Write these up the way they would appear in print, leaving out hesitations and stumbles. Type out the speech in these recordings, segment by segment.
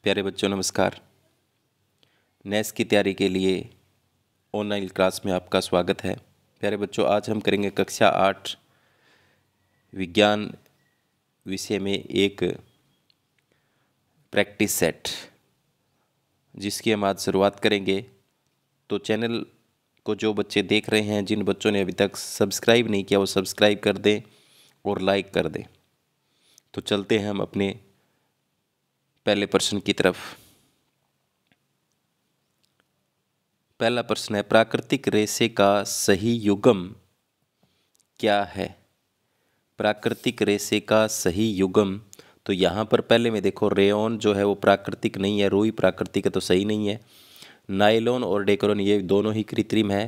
प्यारे बच्चों नमस्कार। नेस की तैयारी के लिए ऑनलाइन क्लास में आपका स्वागत है। प्यारे बच्चों, आज हम करेंगे कक्षा 8 विज्ञान विषय में एक प्रैक्टिस सेट, जिसकी हम आज शुरुआत करेंगे। तो चैनल को जो बच्चे देख रहे हैं, जिन बच्चों ने अभी तक सब्सक्राइब नहीं किया वो सब्सक्राइब कर दें और लाइक कर दें। तो चलते हैं हम अपने पहले प्रश्न की तरफ। पहला प्रश्न है, प्राकृतिक रेशे का सही युग्म क्या है? प्राकृतिक रेशे का सही युग्म, तो यहाँ पर पहले में देखो, रेयॉन जो है वो प्राकृतिक नहीं है, रुई प्राकृतिक है तो सही नहीं है। नायलॉन और डेक्रोन ये दोनों ही कृत्रिम है।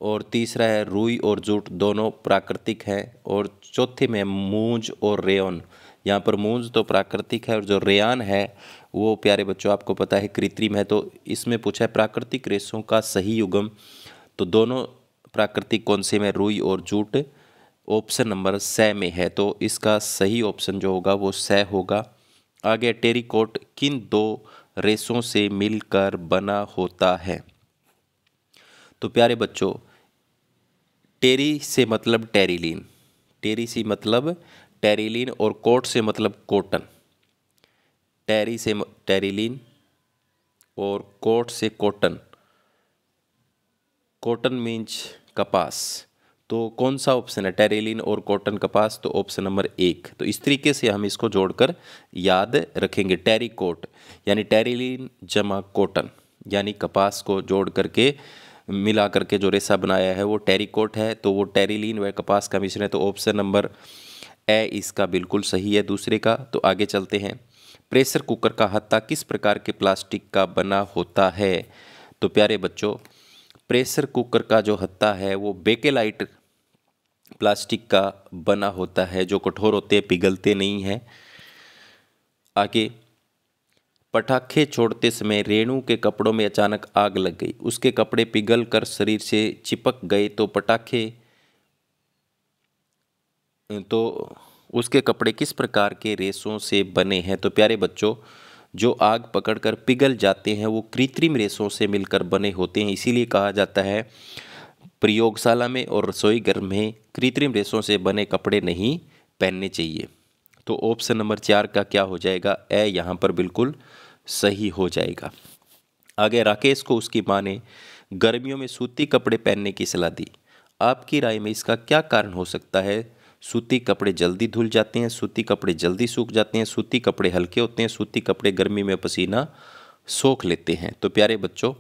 और तीसरा है रुई और जूट, दोनों प्राकृतिक है। और चौथे में मूंज और रेयॉन, यहाँ पर मूंज तो प्राकृतिक है और जो रेयान है वो प्यारे बच्चों आपको पता है कृत्रिम है। तो इसमें पूछा है प्राकृतिक रेशों का सही युग्म, तो दोनों प्राकृतिक कौन से में, रुई और जूट। ऑप्शन नंबर स में है, तो इसका सही ऑप्शन जो होगा वो स होगा। आगे, टेरिकोट किन दो रेशों से मिलकर बना होता है? तो प्यारे बच्चों, टेरी से मतलब टेरिलीन, टेरी से मतलब टेरिलीन और कोट से मतलब कॉटन। टेरी से टेरिलीन और कोट से कॉटन। कॉटन मीन्स कपास। तो कौन सा ऑप्शन है, टेरिलीन और कॉटन कपास? तो ऑप्शन नंबर 1। तो इस तरीके से हम इसको जोड़कर याद रखेंगे। टेरिकोट यानी टेरिलीन जमा कॉटन, यानी कपास को जोड़ करके मिला करके जो रेशा बनाया है वो टेरिकोट है। तो वो टेरिलीन व कपास का मिश्रण है। तो ऑप्शन नंबर ए इसका बिल्कुल सही है दूसरे का। तो आगे चलते हैं। प्रेशर कुकर का हत्था किस प्रकार के प्लास्टिक का बना होता है? तो प्यारे बच्चों, प्रेशर कुकर का जो हत्था है वो बेकेलाइट प्लास्टिक का बना होता है, जो कठोर होते हैं, पिघलते नहीं हैं। आगे, पटाखे छोड़ते समय रेणु के कपड़ों में अचानक आग लग गई, उसके कपड़े पिघल कर शरीर से चिपक गए, तो पटाखे तो उसके कपड़े किस प्रकार के रेशों से बने हैं? तो प्यारे बच्चों, जो आग पकड़कर पिघल जाते हैं वो कृत्रिम रेशों से मिलकर बने होते हैं। इसीलिए कहा जाता है प्रयोगशाला में और रसोई घर में कृत्रिम रेशों से बने कपड़े नहीं पहनने चाहिए। तो ऑप्शन नंबर 4 का क्या हो जाएगा, ए यहाँ पर बिल्कुल सही हो जाएगा। आगे, राकेश को उसकी माँ ने गर्मियों में सूती कपड़े पहनने की सलाह दी। आपकी राय में इसका क्या कारण हो सकता है? सूती कपड़े जल्दी धुल जाते हैं, सूती कपड़े जल्दी सूख जाते हैं, सूती कपड़े हल्के होते हैं, सूती कपड़े गर्मी में पसीना सोख लेते हैं। तो प्यारे बच्चों,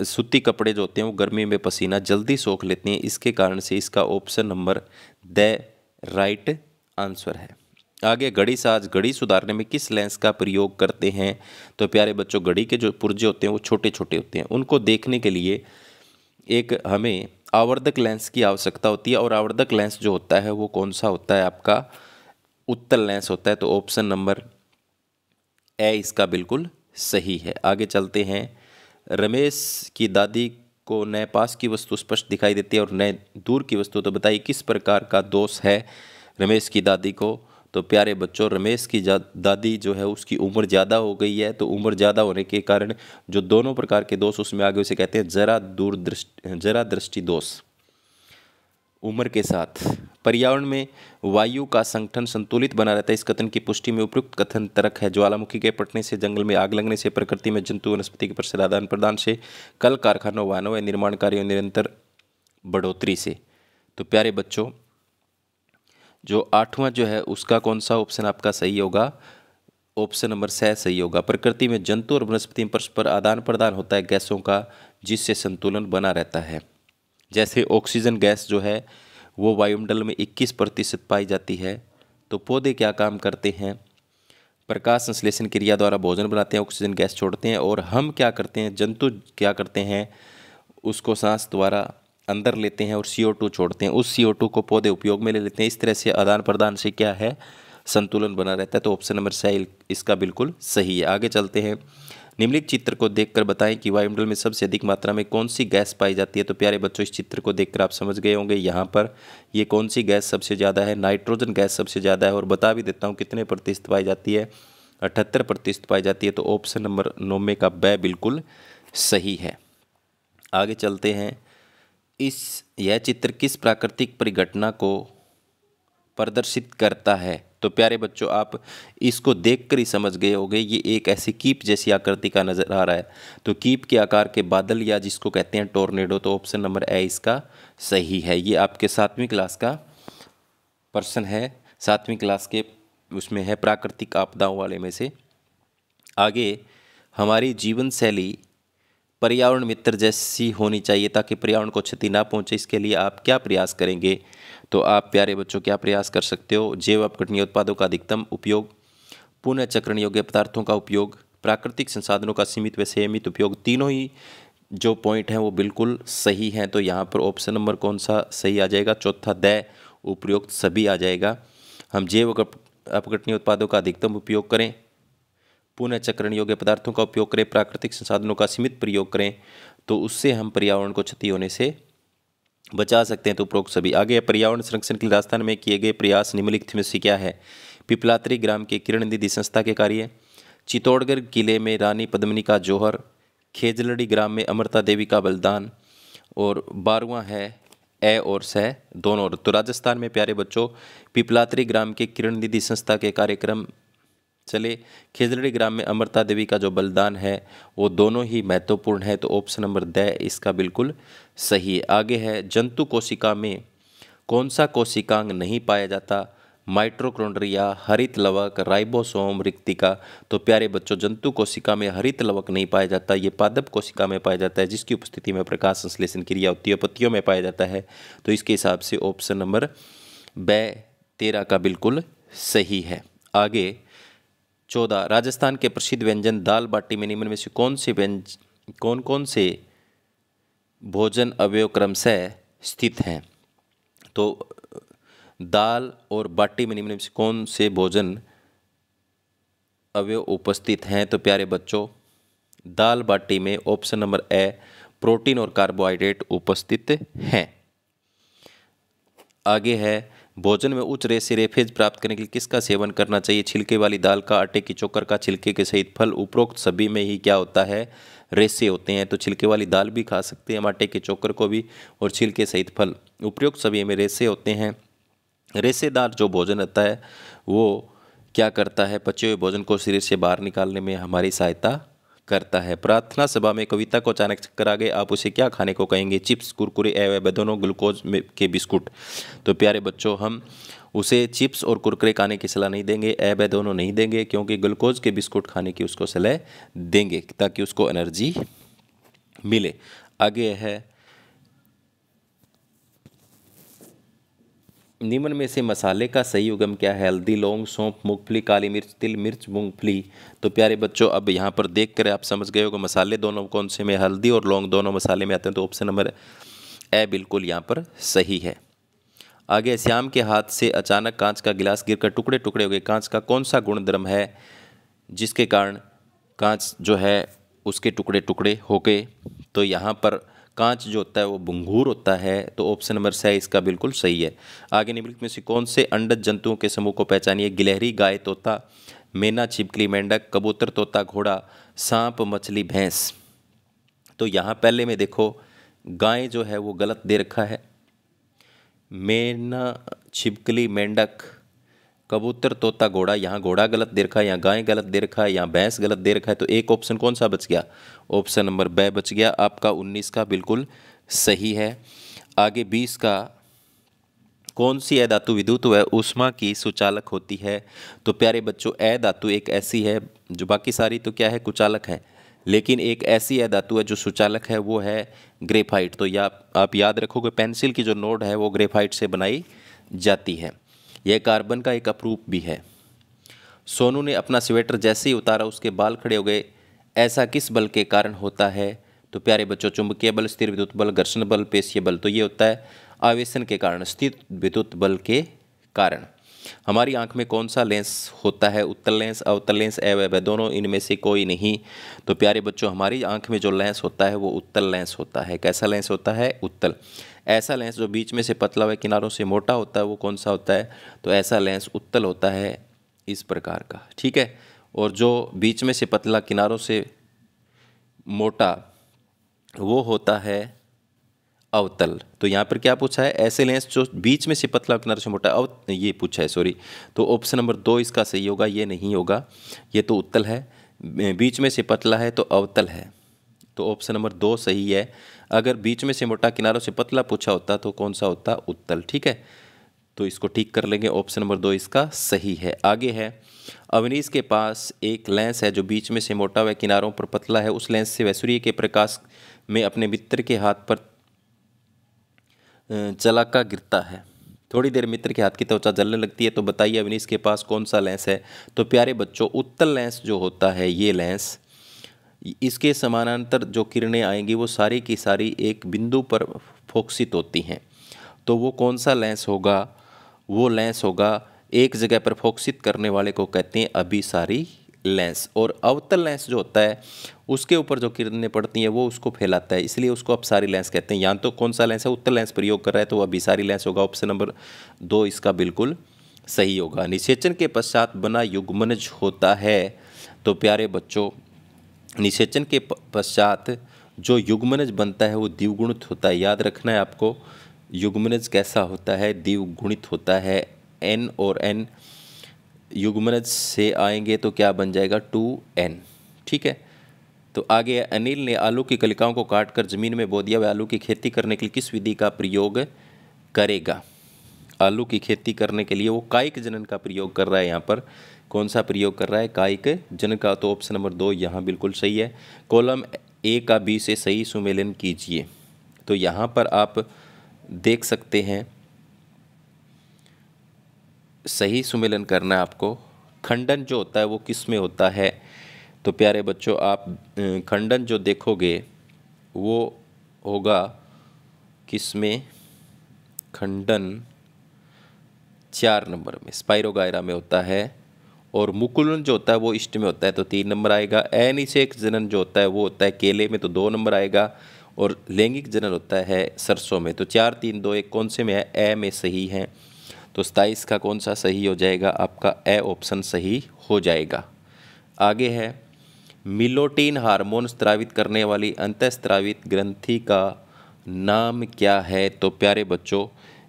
सूती कपड़े जो होते हैं वो गर्मी में पसीना जल्दी सोख लेते हैं, इसके कारण से इसका option number the right answer है। आगे, घड़ी साज घड़ी सुधारने में किस लेंस का प्रयोग करते हैं? तो प्यारे बच्चों, घड़ी के जो पुर्जे होते हैं वो छोटे छोटे होते हैं, उनको देखने के लिए एक हमें आवर्धक लेंस की आवश्यकता होती है। और आवर्धक लेंस जो होता है वो कौन सा होता है आपका? उत्तल लेंस होता है। तो ऑप्शन नंबर ए इसका बिल्कुल सही है। आगे चलते हैं। रमेश की दादी को न पास की वस्तु स्पष्ट दिखाई देती है और न दूर की वस्तु, तो बताइए किस प्रकार का दोष है रमेश की दादी को? तो प्यारे बच्चों, रमेश की दादी जो है उसकी उम्र ज़्यादा हो गई है, तो उम्र ज़्यादा होने के कारण जो दोनों प्रकार के दोष उसमें आगे उसे कहते हैं जरा दृष्टि दोष। उम्र के साथ पर्यावरण में वायु का संगठन संतुलित बना रहता है, इस कथन की पुष्टि में उपयुक्त कथन तर्क है। ज्वालामुखी के फटने से, जंगल में आग लगने से, प्रकृति में जंतु वनस्पति के प्रसार आदान प्रदान से, कल कारखानों वाहनों व निर्माण कार्यों निरंतर बढ़ोतरी से। तो प्यारे बच्चों, जो 8वां जो है उसका कौन सा ऑप्शन आपका सही होगा? ऑप्शन नंबर स सही होगा। प्रकृति में जंतु और वनस्पति में परस्पर आदान प्रदान होता है गैसों का, जिससे संतुलन बना रहता है। जैसे ऑक्सीजन गैस जो है वो वायुमंडल में 21% पाई जाती है। तो पौधे क्या काम करते हैं? प्रकाश संश्लेषण क्रिया द्वारा भोजन बनाते हैं, ऑक्सीजन गैस छोड़ते हैं। और हम क्या करते हैं, जंतु क्या करते हैं, उसको सांस द्वारा अंदर लेते हैं और CO2 छोड़ते हैं, उस CO2 को पौधे उपयोग में ले लेते हैं। इस तरह से आदान प्रदान से क्या है, संतुलन बना रहता है। तो ऑप्शन नंबर सी इसका बिल्कुल सही है। आगे चलते हैं। निम्नलिखित चित्र को देखकर बताएं कि वायुमंडल में सबसे अधिक मात्रा में कौन सी गैस पाई जाती है? तो प्यारे बच्चों, इस चित्र को देखकर आप समझ गए होंगे यहाँ पर ये कौन सी गैस सबसे ज़्यादा है। नाइट्रोजन गैस सबसे ज़्यादा है। और बता भी देता हूँ कितने प्रतिशत पाई जाती है। 78% पाई जाती है। तो ऑप्शन नंबर 9 में का ब बिल्कुल सही है। आगे चलते हैं। यह चित्र किस प्राकृतिक परिघटना को प्रदर्शित करता है? तो प्यारे बच्चों, आप इसको देखकर ही समझ गए होंगे, ये एक ऐसी कीप जैसी आकृति का नज़र आ रहा है। तो कीप के आकार के बादल या जिसको कहते हैं टोर्नेडो, तो ऑप्शन नंबर ए इसका सही है। ये आपके 7वीं क्लास का प्रश्न है, 7वीं क्लास के उसमें है प्राकृतिक आपदाओं वाले में से। आगे, हमारी जीवन शैली पर्यावरण मित्र जैसी होनी चाहिए ताकि पर्यावरण को क्षति ना पहुंचे। इसके लिए आप क्या प्रयास करेंगे? तो आप प्यारे बच्चों क्या प्रयास कर सकते हो? जैव अपघटनीय उत्पादों का अधिकतम उपयोग, पुनः चक्रण योग्य पदार्थों का उपयोग, प्राकृतिक संसाधनों का सीमित व सीमित उपयोग। तीनों ही जो पॉइंट हैं वो बिल्कुल सही हैं। तो यहाँ पर ऑप्शन नंबर कौन सा सही आ जाएगा? चौथा द उपयुक्त सभी आ जाएगा। हम जैव अपघटनीय उत्पादों का अधिकतम उपयोग करें, पुनः चक्रण योग्य पदार्थों का उपयोग करें, प्राकृतिक संसाधनों का सीमित प्रयोग करें, तो उससे हम पर्यावरण को क्षति होने से बचा सकते हैं। तो उपरोक्त सभी। आगे, पर्यावरण संरक्षण के लिए राजस्थान में किए गए प्रयास निम्नलिखित में से क्या है? पिपलात्री ग्राम के किरण निधि संस्था के कार्य, चित्तौड़गढ़ किले में रानी पद्मिनी का जौहर, खेजलड़ी ग्राम में अमृता देवी का बलिदान, और 12वां है ए और स दोनों। तो राजस्थान में प्यारे बच्चों पिपलात्री ग्राम के किरण निधि संस्था के कार्यक्रम चले, खेजड़ी ग्राम में अमृता देवी का जो बलिदान है वो दोनों ही महत्वपूर्ण है। तो ऑप्शन नंबर द इसका बिल्कुल सही है। आगे है, जंतु कोशिका में कौन सा कोशिकांग नहीं पाया जाता? माइटोकॉन्ड्रिया, हरित लवक, राइबोसोम, रिक्तिका। तो प्यारे बच्चों, जंतु कोशिका में हरित लवक नहीं पाया जाता, ये पादप कोशिका में पाया जाता है जिसकी उपस्थिति में प्रकाश संश्लेषण क्रिया होती है, पत्तियों में पाया जाता है। तो इसके हिसाब से ऑप्शन नंबर ब 13 का बिल्कुल सही है। आगे 14, राजस्थान के प्रसिद्ध व्यंजन दाल बाटी में निम्न में से कौन कौन से भोजन अवयव क्रमशः स्थित हैं? तो दाल और बाटी में निम्न में से कौन से भोजन अवयव उपस्थित हैं? तो प्यारे बच्चों, दाल बाटी में ऑप्शन नंबर ए प्रोटीन और कार्बोहाइड्रेट उपस्थित हैं। आगे है, भोजन में उच्च रेफेज प्राप्त करने के लिए किसका सेवन करना चाहिए? छिलके वाली दाल का, आटे की चोकर का, छिलके के सहित फल। उपरोक्त सभी में ही क्या होता है? रेसे होते हैं। तो छिलके वाली दाल भी खा सकते हैं हम, आटे के चोकर को भी, और छिलके सहित फल। उपरोक्त सभी में रेसे होते हैं। रेसेदार जो भोजन होता है वो क्या करता है? पचे हुए भोजन को शरीर से बाहर निकालने में हमारी सहायता करता है। प्रार्थना सभा में कविता को अचानक चक्कर आ गए, आप उसे क्या खाने को कहेंगे? चिप्स, कुरकुरे, एवं दोनों ग्लूकोज में के बिस्कुट। तो प्यारे बच्चों, हम उसे चिप्स और कुरकुरे खाने की सलाह नहीं देंगे, एवं दोनों नहीं देंगे, क्योंकि ग्लूकोज के बिस्कुट खाने की उसको सलाह देंगे ताकि उसको एनर्जी मिले। आगे है, निम्न में से मसाले का सही उगम क्या है? हल्दी, लौंग, सौंफ, मूंगफली, काली मिर्च, तिल, मिर्च, मूंगफली। तो प्यारे बच्चों, अब यहाँ पर देख कर आप समझ गए होगा मसाले दोनों कौन से में, हल्दी और लौंग दोनों मसाले में आते हैं। तो ऑप्शन नंबर ए बिल्कुल यहाँ पर सही है। आगे, श्याम के हाथ से अचानक कांच का गिलास गिरकर टुकड़े टुकड़े हो गए, कांच का कौन सा गुणधर्म है जिसके कारण कांच जो है उसके टुकड़े टुकड़े हो गए? तो यहाँ पर कांच जो होता है वो भंगूर होता है। तो ऑप्शन नंबर सी इसका बिल्कुल सही है। आगे, निम्नलिखित में से कौन से अंडज जंतुओं के समूह को पहचानिए? गिलहरी, गाय, तोता, मैना, छिपकली, मेंढक, कबूतर, तोता, घोड़ा, सांप, मछली, भैंस। तो यहाँ पहले में देखो, गाय जो है वो गलत दे रखा है, मैना, छिपकली, मेंढक, कबूतर, तोता, घोड़ा, यहाँ घोड़ा गलत दे रखा है, यहाँ गाय गलत दे रखा है, यहाँ भैंस गलत दे रखा है। तो एक ऑप्शन कौन सा बच गया? ऑप्शन नंबर ब बच गया आपका 19 का बिल्कुल सही है। आगे 20 का, कौन सी अ धातु विद्युत व ऊष्मा की सुचालक होती है? तो प्यारे बच्चों, अ धातु एक ऐसी है जो, बाकी सारी तो क्या है? कुचालक है, लेकिन एक ऐसी अ धातु है जो सुचालक है, वो है ग्रेफाइट। तो आप याद रखोगे, पेंसिल की जो नोड है वो ग्रेफाइट से बनाई जाती है। यह कार्बन का एक अपरूप भी है। सोनू ने अपना स्वेटर जैसे ही उतारा उसके बाल खड़े हो गए, ऐसा किस बल के कारण होता है? तो प्यारे बच्चों, चुंबकीय बल, स्थिर विद्युत बल, घर्षण बल, पेशीय बल। तो ये होता है आवेशन के कारण, स्थिर विद्युत बल के कारण। हमारी आंख में कौन सा लेंस होता है? उत्तल लेंस, अवतल लेंस, अवयव दोनों, इनमें से कोई नहीं। तो प्यारे बच्चों, हमारी आंख में जो लेंस होता है वो उत्तल लेंस होता है। कैसा लेंस होता है? उत्तल। ऐसा लेंस जो बीच में से पतला हुआ किनारों से मोटा होता है वो कौन सा होता है? तो ऐसा लेंस उत्तल होता है, इस प्रकार का। ठीक है। और जो बीच में से पतला किनारों से मोटा वो होता है अवतल। तो यहाँ पर क्या पूछा है, ऐसे लेंस जो बीच में से पतला किनारे से मोटा ये पूछा है, सॉरी। तो ऑप्शन नंबर 2 इसका सही होगा, ये नहीं होगा, ये तो उत्तल है, बीच में से पतला है तो अवतल है। तो ऑप्शन नंबर 2 सही है। अगर बीच में से मोटा किनारों से पतला पूछा होता तो कौन सा होता, उत्तल। ठीक है, तो इसको ठीक कर लेंगे, ऑप्शन नंबर 2 इसका सही है। आगे है, अवनीश के पास एक लेंस है जो बीच में से मोटा व किनारों पर पतला है। उस लेंस से वह सूर्य के प्रकाश में अपने मित्र के हाथ पर चलाका गिरता है। थोड़ी देर मित्र के हाथ की त्वचा जलने लगती है। तो बताइए अवनीश के पास कौन सा लेंस है। तो प्यारे बच्चों, उत्तल लेंस जो होता है, ये लेंस, इसके समानांतर जो किरणें आएंगी वो सारी की सारी एक बिंदु पर फोकसित होती हैं। तो वो कौन सा लेंस होगा, वो लेंस होगा एक जगह पर फोकसित करने वाले को कहते हैं अभिसारी लेंस। और अवतल लेंस जो होता है उसके ऊपर जो किरणें पड़ती हैं वो उसको फैलाता है, इसलिए उसको अपसारी लेंस कहते हैं। यहाँ तो कौन सा लेंस है, उत्तल लेंस प्रयोग कर रहा है तो वो अभिसारी लेंस होगा। ऑप्शन नंबर 2 इसका बिल्कुल सही होगा। निषेचन के पश्चात बना युग्मनज होता है। तो प्यारे बच्चों, निषेचन के पश्चात जो युग्मनज बनता है वो द्विगुणित होता है। याद रखना है आपको, युग्मनज कैसा होता है, द्विगुणित होता है। n और n युग्मनज से आएंगे तो क्या बन जाएगा, 2n। ठीक है, तो आगे अनिल ने आलू की कलिकाओं को काटकर जमीन में बो दिया। वह आलू की खेती करने के लिए किस विधि का प्रयोग करेगा। आलू की खेती करने के लिए वो कायिक जनन का प्रयोग कर रहा है। यहाँ पर कौन सा प्रयोग कर रहा है, कायिक जनन का। तो ऑप्शन नंबर 2 यहाँ बिल्कुल सही है। कॉलम ए का बी से सही सुमेलन कीजिए। तो यहाँ पर आप देख सकते हैं, सही सुमेलन करना है आपको। खंडन जो होता है वो किस में होता है। तो प्यारे बच्चों, आप खंडन जो देखोगे वो होगा किस में, खंडन 4 नंबर में, स्पाइरोगायरा में होता है। और मुकुलन जो होता है वो इष्ट में होता है तो 3 नंबर आएगा। अनिषेक जनन जो होता है वो होता है केले में तो 2 नंबर आएगा। और लैंगिक जनन होता है सरसों में। तो 4 3 2 1 कौन से में है, ए में सही है। तो 27 का कौन सा सही हो जाएगा, आपका ए ऑप्शन सही हो जाएगा। आगे है, मिलोटिन हार्मोन स्रावित करने वाली अंतःस्रावित ग्रंथि का नाम क्या है। तो प्यारे बच्चों,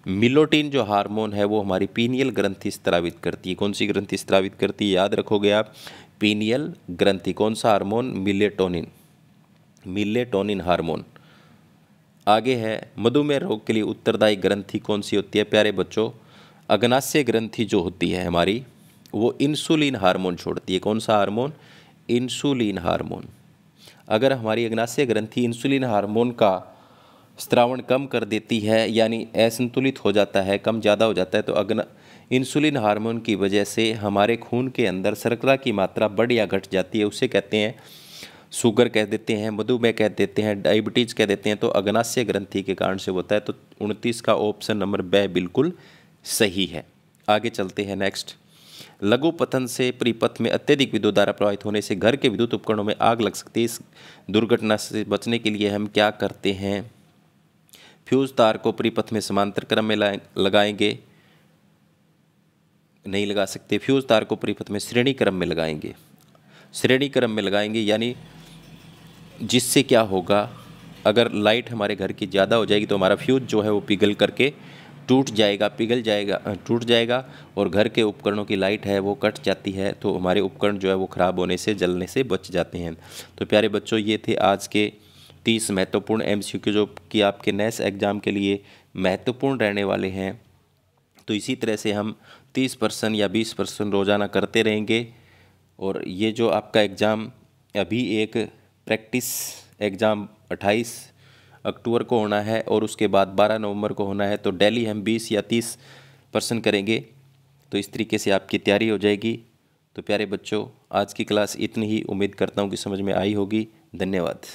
मिलोटिन जो हार्मोन है वो हमारी पीनियल ग्रंथि स्रावित करती है। कौन सी ग्रंथि स्रावित करती है, याद रखोगे आप, पीनियल ग्रंथि। कौन सा हार्मोन, मिलेटोनिन, मिलेटोनिन हार्मोन। आगे है, मधुमेह रोग के लिए उत्तरदायी ग्रंथि कौन सी होती है। प्यारे बच्चों, अग्नाशय ग्रंथि जो होती है हमारी वो इंसुलिन हार्मोन छोड़ती है। कौन सा हार्मोन, इंसुलिन हार्मोन। अगर हमारी अग्नाशय ग्रंथि इंसुलिन हार्मोन का स्त्रावण कम कर देती है, यानी असंतुलित हो जाता है, कम ज़्यादा हो जाता है, तो इंसुलिन हार्मोन की वजह से हमारे खून के अंदर शर्करा की मात्रा बढ़ या घट जाती है। उसे कहते हैं शुगर कह देते हैं, मधुमेह कह देते हैं, डायबिटीज़ कह देते हैं। तो अग्नाशय ग्रंथि के कारण से होता है। तो 29 का ऑप्शन नंबर ब बिल्कुल सही है। आगे चलते हैं नेक्स्ट। लघु पतन से परिपथ में अत्यधिक विद्युत धारा प्रवाहित होने से घर के विद्युत उपकरणों में आग लग सकती है। इस दुर्घटना से बचने के लिए हम क्या करते हैं। फ्यूज तार को परिपथ में समांतर क्रम में लगाएंगे, नहीं लगा सकते। फ्यूज तार को परिपथ में श्रेणी क्रम में लगाएंगे, श्रेणी क्रम में लगाएंगे, यानी जिससे क्या होगा, अगर लाइट हमारे घर की ज़्यादा हो जाएगी तो हमारा फ्यूज जो है वो पिघल करके टूट जाएगा, पिघल जाएगा, टूट जाएगा और घर के उपकरणों की लाइट है वो कट जाती है। तो हमारे उपकरण जो है वो ख़राब होने से, जलने से बच जाते हैं। तो प्यारे बच्चों, ये थे आज के 30 महत्वपूर्ण MCQ जो कि आपके नेक्स्ट एग्ज़ाम के लिए महत्वपूर्ण रहने वाले हैं। तो इसी तरह से हम 30% या 20% रोज़ाना करते रहेंगे। और ये जो आपका एग्ज़ाम अभी एक प्रैक्टिस एग्ज़ाम 28 अक्टूबर को होना है और उसके बाद 12 नवंबर को होना है। तो डेली हम 20 या 30% करेंगे। तो इस तरीके से आपकी तैयारी हो जाएगी। तो प्यारे बच्चों, आज की क्लास इतनी ही। उम्मीद करता हूँ कि समझ में आई होगी। धन्यवाद।